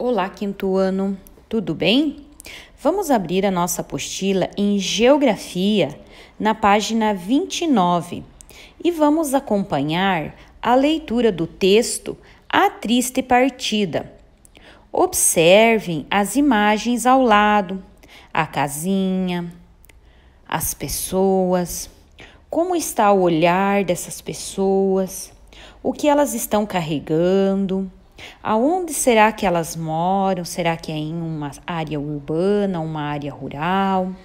Olá, quinto ano, tudo bem? Vamos abrir a nossa apostila em Geografia, na página 29, e vamos acompanhar a leitura do texto A Triste Partida. Observem as imagens ao lado, a casinha, as pessoas, como está o olhar dessas pessoas, o que elas estão carregando. Aonde será que elas moram? Será que é em uma área urbana, uma área rural?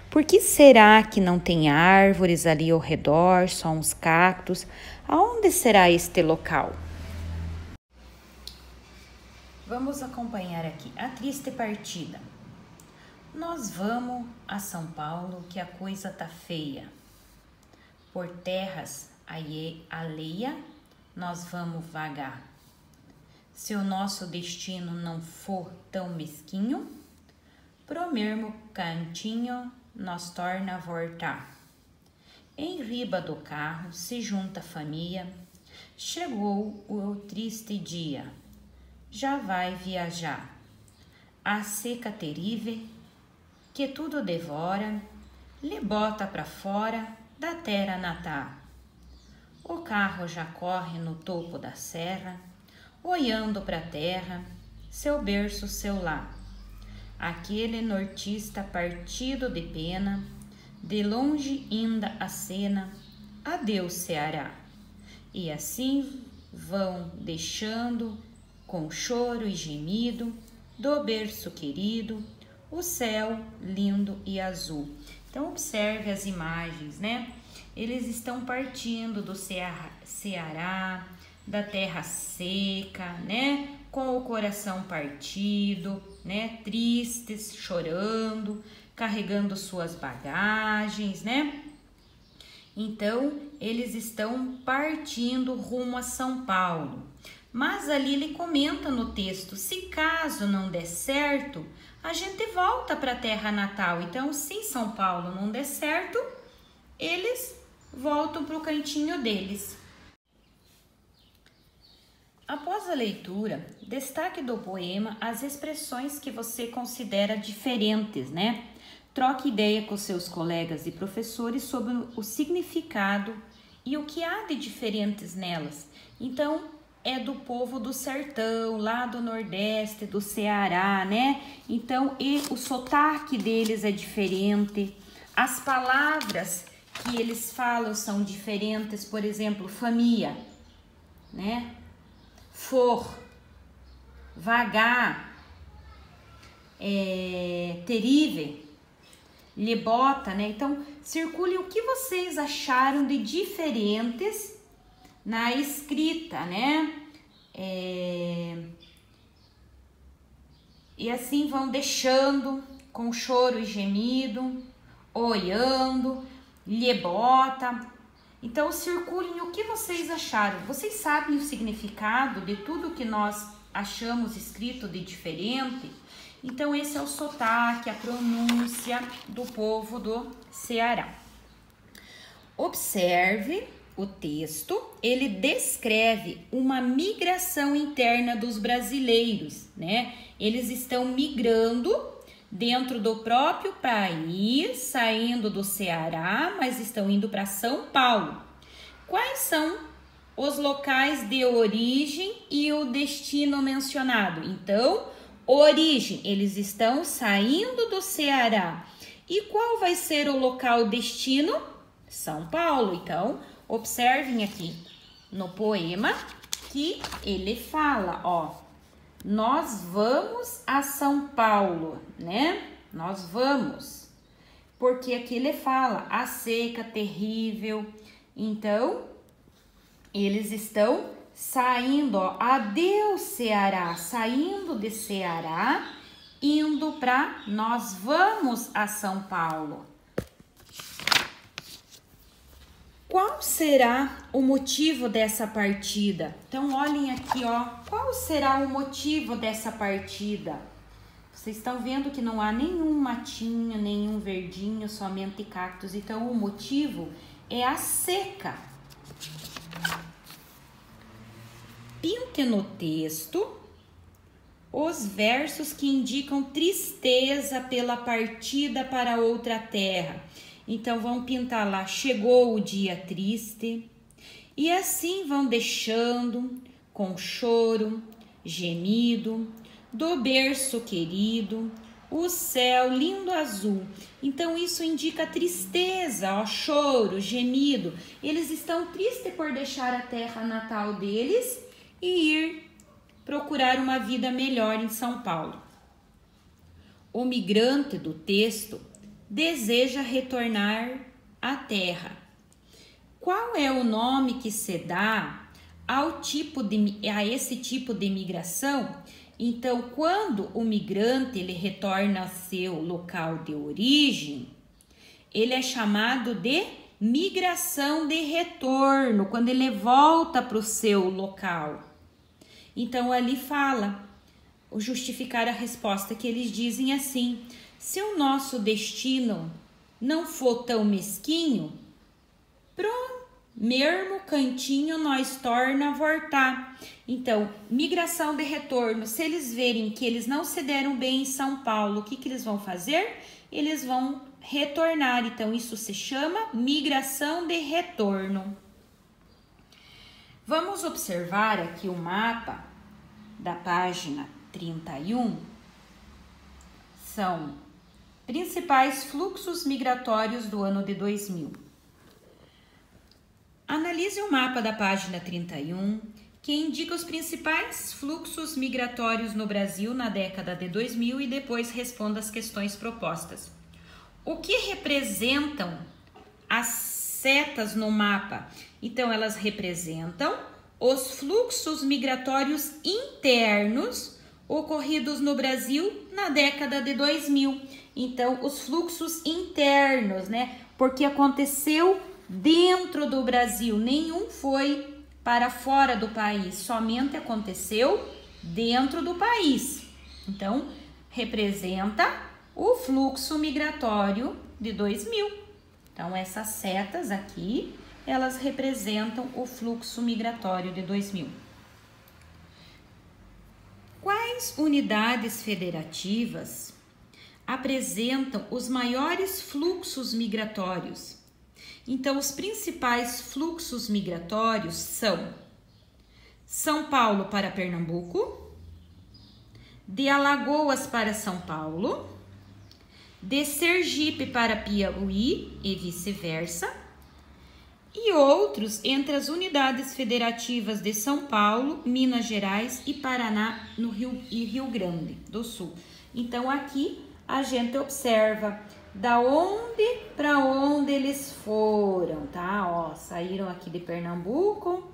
Por que será que não tem árvores ali ao redor, só uns cactos? Aonde será este local? Vamos acompanhar aqui a triste partida. Nós vamos a São Paulo, que a coisa tá feia. Por terras alheia, nós vamos vagar. Se o nosso destino não for tão mesquinho, pro mesmo cantinho nós torna a voltar. Em riba do carro se junta a família, chegou o triste dia, já vai viajar. A seca terrível, que tudo devora, lhe bota pra fora da terra natal. O carro já corre no topo da serra, olhando para a terra, seu berço, seu lar. Aquele nortista partido de pena, de longe inda a cena, adeus Ceará. E assim vão deixando, com choro e gemido, do berço querido, o céu lindo e azul. Então observe as imagens, né? Eles estão partindo do Ceará, da terra seca, né? Com o coração partido, né? Tristes, chorando, carregando suas bagagens, né? Então, eles estão partindo rumo a São Paulo. Mas ali ele comenta no texto, se caso não der certo, a gente volta para a terra natal. Então, se São Paulo não der certo, eles voltam para o cantinho deles. Após a leitura, destaque do poema as expressões que você considera diferentes, né? Troque ideia com seus colegas e professores sobre o significado e o que há de diferentes nelas. Então, é do povo do sertão, lá do Nordeste, do Ceará, né? Então, e o sotaque deles é diferente. As palavras que eles falam são diferentes, por exemplo, família, né? For, vagar, terrível, lhe bota, né? Então, circule o que vocês acharam de diferentes na escrita, né? E assim vão deixando com choro e gemido, olhando, lhe bota. Então, circulem o que vocês acharam. Vocês sabem o significado de tudo que nós achamos escrito de diferente? Então, esse é o sotaque, a pronúncia do povo do Ceará. Observe o texto. Ele descreve uma migração interna dos brasileiros, né? Eles estão migrando dentro do próprio país, saindo do Ceará, mas estão indo para São Paulo. Quais são os locais de origem e o destino mencionado? Então, origem, eles estão saindo do Ceará. E qual vai ser o local destino? São Paulo. Então, observem aqui no poema que ele fala, ó. Nós vamos a São Paulo, né? Nós vamos. Porque aqui ele fala a seca terrível. Então, eles estão saindo, ó. Adeus Ceará, saindo de Ceará, indo para nós vamos a São Paulo. Qual será o motivo dessa partida? Então, olhem aqui, ó. Qual será o motivo dessa partida? Vocês estão vendo que não há nenhum matinho, nenhum verdinho, somente cactos. Então, o motivo é a seca. Pinte no texto os os versos que indicam tristeza pela partida para outra terra. Então vão pintar lá, chegou o dia triste, e assim vão deixando com choro, gemido, do berço querido, o céu lindo azul. Então isso indica tristeza, ó, choro, gemido. Eles estão tristes por deixar a terra natal deles e ir procurar uma vida melhor em São Paulo. O migrante do texto deseja retornar à terra. Qual é o nome que se dá a esse tipo de migração? Então, quando o migrante ele retorna ao seu local de origem, ele é chamado de migração de retorno, quando ele volta para o seu local. Então, ali fala, o justificar a resposta, que eles dizem assim: se o nosso destino não for tão mesquinho, pro mesmo cantinho nós torna a voltar. Então, migração de retorno, se eles verem que eles não se deram bem em São Paulo, o que eles vão fazer? Eles vão retornar. Então, isso se chama migração de retorno. Vamos observar aqui o mapa da página 31. São principais fluxos migratórios do ano de 2000. Analise o mapa da página 31, que indica os principais fluxos migratórios no Brasil na década de 2000 e depois responda as questões propostas. O que representam as setas no mapa? Então, elas representam os fluxos migratórios internos ocorridos no Brasil na década de 2000. Então, os fluxos internos, né? Porque aconteceu dentro do Brasil, nenhum foi para fora do país, somente aconteceu dentro do país. Então, representa o fluxo migratório de 2000. Então, essas setas aqui, elas representam o fluxo migratório de 2000. Quais unidades federativas apresentam os maiores fluxos migratórios? Então, os principais fluxos migratórios são São Paulo para Pernambuco, de Alagoas para São Paulo, de Sergipe para Piauí e vice-versa, e outros entre as unidades federativas de São Paulo, Minas Gerais e Paraná no Rio Grande do Sul. Então, aqui a gente observa da onde para onde eles foram, tá? Ó, saíram aqui de Pernambuco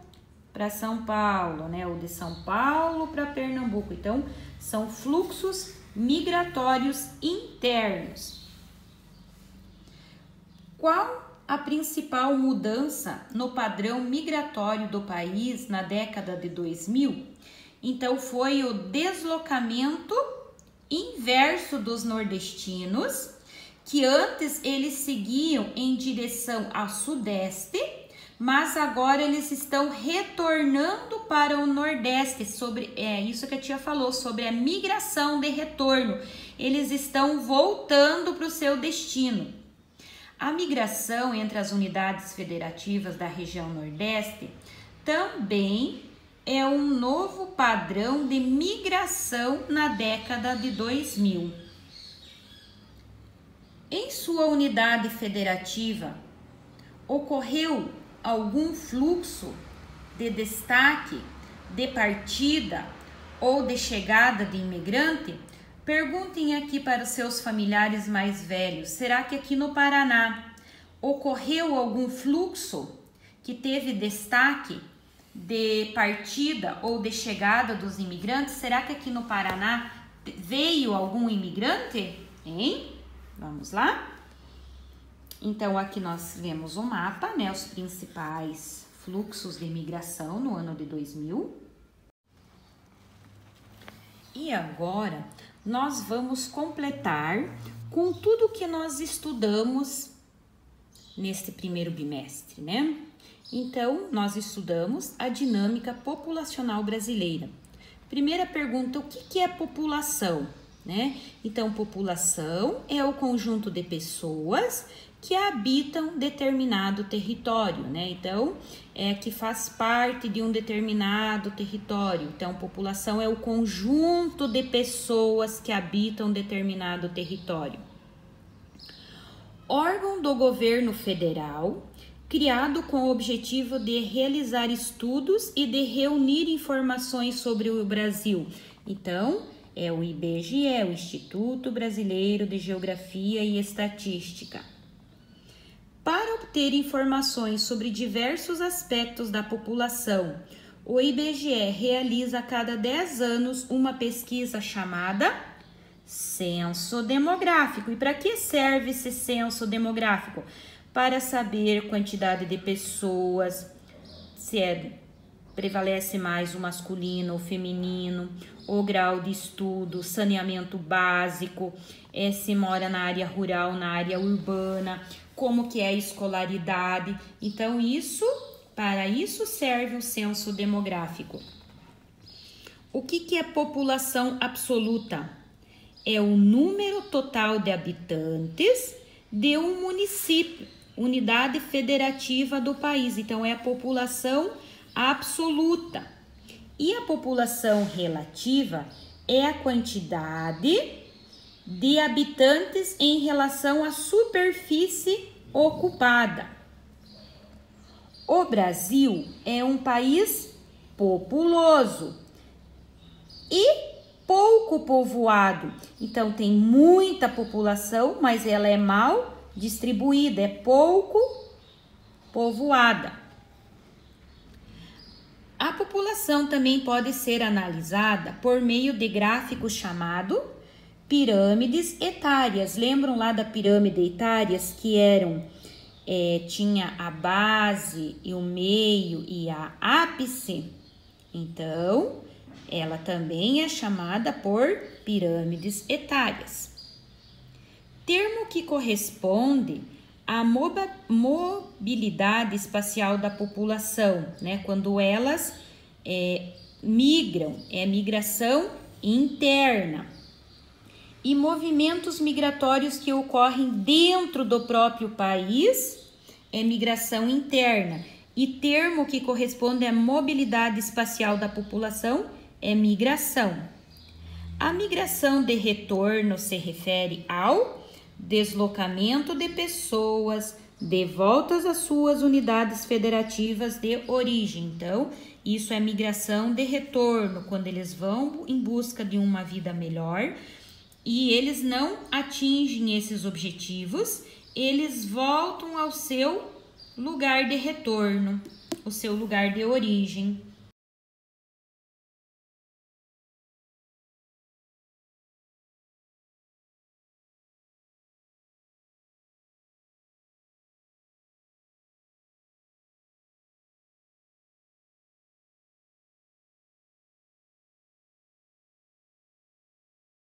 para São Paulo, né? Ou de São Paulo para Pernambuco. Então, são fluxos migratórios internos. Qual a principal mudança no padrão migratório do país na década de 2000? Então, foi o deslocamento inverso dos nordestinos, que antes eles seguiam em direção ao sudeste, mas agora eles estão retornando para o nordeste. Sobre isso que a tia falou, sobre a migração de retorno. Eles estão voltando para o seu destino. A migração entre as unidades federativas da região nordeste também é um novo padrão de migração na década de 2000. Em sua unidade federativa, ocorreu algum fluxo de destaque, de partida ou de chegada de imigrante? Perguntem aqui para os seus familiares mais velhos. Será que aqui no Paraná ocorreu algum fluxo que teve destaque de partida ou de chegada dos imigrantes? Será que aqui no Paraná veio algum imigrante? Hein? Vamos lá? Então, aqui nós vemos o mapa, né? Os principais fluxos de imigração no ano de 2000. E agora, nós vamos completar com tudo que nós estudamos neste primeiro bimestre, né? Então, nós estudamos a dinâmica populacional brasileira. Primeira pergunta, o que é população, né? Então, população é o conjunto de pessoas que habitam determinado território, né? Então, que faz parte de um determinado território. Então, população é o conjunto de pessoas que habitam determinado território. Órgão do governo federal, criado com o objetivo de realizar estudos e de reunir informações sobre o Brasil. Então, é o IBGE, o Instituto Brasileiro de Geografia e Estatística. Para obter informações sobre diversos aspectos da população, o IBGE realiza a cada 10 anos uma pesquisa chamada Censo Demográfico. E para que serve esse censo demográfico? Para saber quantidade de pessoas, se prevalece mais o masculino ou feminino, o grau de estudo, saneamento básico, se mora na área rural, na área urbana, como que é a escolaridade. Então, para isso serve o censo demográfico. O que é população absoluta? É o número total de habitantes de um município, unidade federativa do país. Então, é a população absoluta. E a população relativa é a quantidade de habitantes em relação à superfície ocupada. O Brasil é um país populoso e pouco povoado. Então, tem muita população, mas ela é mal distribuída, é pouco povoada. A população também pode ser analisada por meio de gráficos chamado pirâmides etárias. Lembram lá da pirâmide etárias que tinha a base e o meio e a ápice? Então, ela também é chamada por pirâmides etárias. Termo que corresponde à mobilidade espacial da população, né? Quando elas migram, é migração interna. E movimentos migratórios que ocorrem dentro do próprio país é migração interna. E termo que corresponde à mobilidade espacial da população é migração. A migração de retorno se refere ao deslocamento de pessoas de voltas às suas unidades federativas de origem. Então, isso é migração de retorno, quando eles vão em busca de uma vida melhor e eles não atingem esses objetivos, eles voltam ao seu lugar de retorno, o seu lugar de origem.